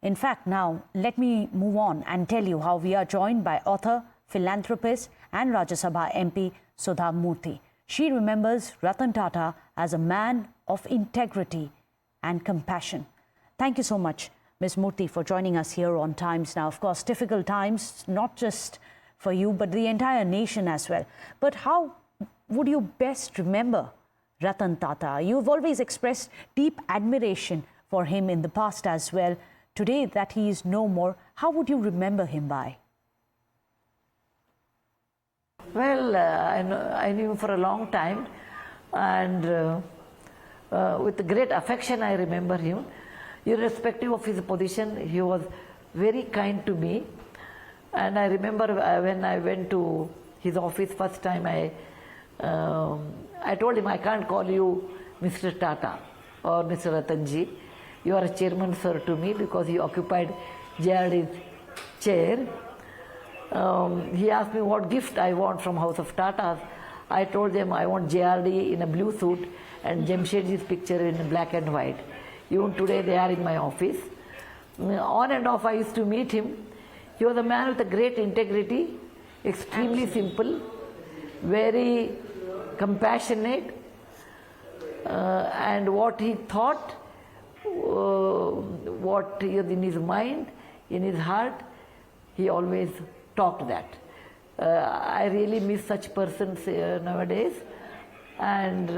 In fact, now let me move on and tell you how we are joined by author, philanthropist and Rajya Sabha MP Sudha Murthy. She remembers Ratan Tata as a man of integrity and compassion. Thank you so much, Ms. Murthy, for joining us here on Times Now. Of course, difficult times, not just for you, but the entire nation as well. But how would you best remember Ratan Tata? You've always expressed deep admiration for him in the past as well. Today that he is no more, how would you remember him by? Well, I knew him for a long time, and with great affection I remember him. Irrespective of his position, he was very kind to me. And I remember when I went to his office first time, I told him, I can't call you Mr. Tata or Mr. Ratanji. You are a chairman, sir, to me, because you occupied JRD's chair. He asked me what gift I want from House of Tata. I told them I want JRD in a blue suit and Jamshedji's picture in black and white. Even today they are in my office. On and off I used to meet him. He was a man with a great integrity, extremely simple, very compassionate, and what he thought, what is in his mind, in his heart, he always talked that. I really miss such persons nowadays, and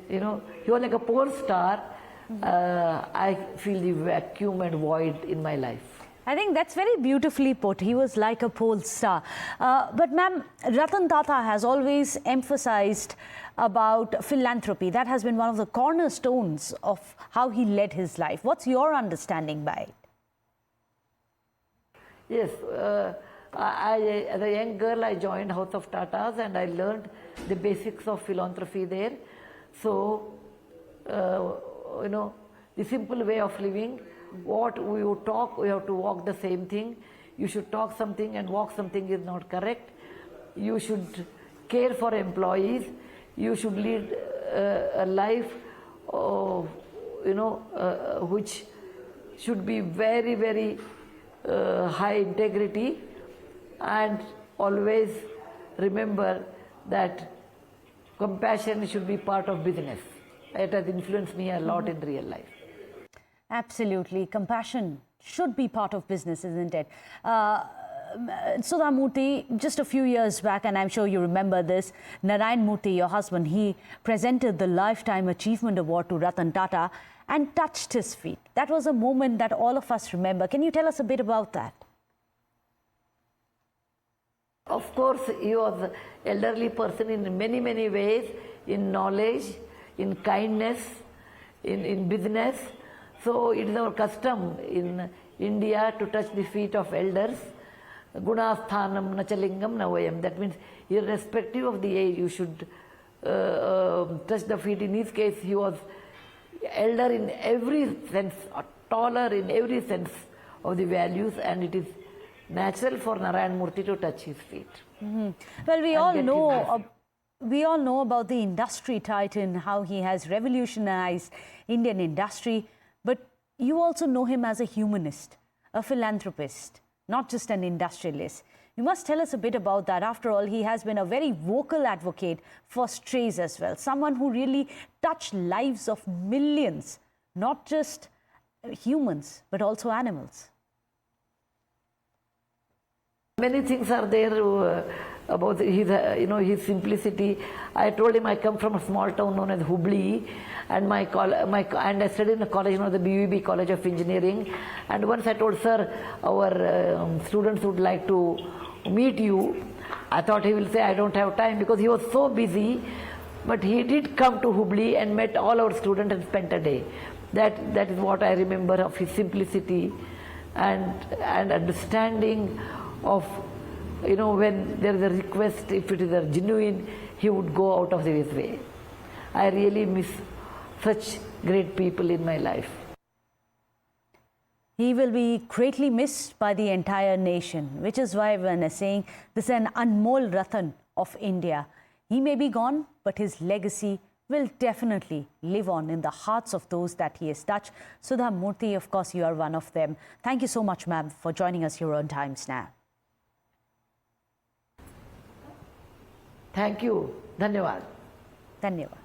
you know, he was like a porn star. I feel the vacuum and void in my life. I think that's very beautifully put. He was like a pole star. But ma'am, Ratan Tata has always emphasized about philanthropy. That has been one of the cornerstones of how he led his life. What's your understanding by it? Yes, as a young girl I joined House of Tatas and I learned the basics of philanthropy there. So, you know, the simple way of living, what we would talk, we have to walk the same thing. You should talk something and walk something is not correct. You should care for employees. You should lead a life of, you know, which should be very, very high integrity, and always remember that compassion should be part of business. It has influenced me a lot in real life. Absolutely. Compassion should be part of business, isn't it? Sudha Murthy, just a few years back, and I'm sure you remember this, Narayan Murthy, your husband, he presented the Lifetime Achievement Award to Ratan Tata and touched his feet. That was a moment that all of us remember. Can you tell us a bit about that? Of course, he was an elderly person in many, many ways, in knowledge, in kindness, in business. So it is our custom in India to touch the feet of elders. Gunasthanam nachalingam navayam. That means irrespective of the age, you should touch the feet. In his case, he was elder in every sense, taller in every sense of the values, and it is natural for Narayan Murthy to touch his feet. Well, we all know about the industry titan, how he has revolutionized Indian industry, but you also know him as a humanist, a philanthropist, not just an industrialist. You must tell us a bit about that. After all, he has been a very vocal advocate for strays as well, someone who really touched lives of millions, not just humans, but also animals. Many things are there about his, you know, his simplicity. I told him I come from a small town known as Hubli, and and I studied in a college known as the BVB College of Engineering. And once I told, sir, our students would like to meet you. I thought he will say I don't have time, because he was so busy. But he did come to Hubli and met all our students and spent a day. That is what I remember of his simplicity and understanding of, you know, when there is a request, if it is a genuine, he would go out of his way. I really miss such great people in my life. He will be greatly missed by the entire nation, which is why when I'm saying this is an Anmol Ratan of India. He may be gone, but his legacy will definitely live on in the hearts of those that he has touched. Sudha Murthy, of course, you are one of them. Thank you so much, ma'am, for joining us here on Times Now. Thank you. Dhanyawad. Dhanyawad.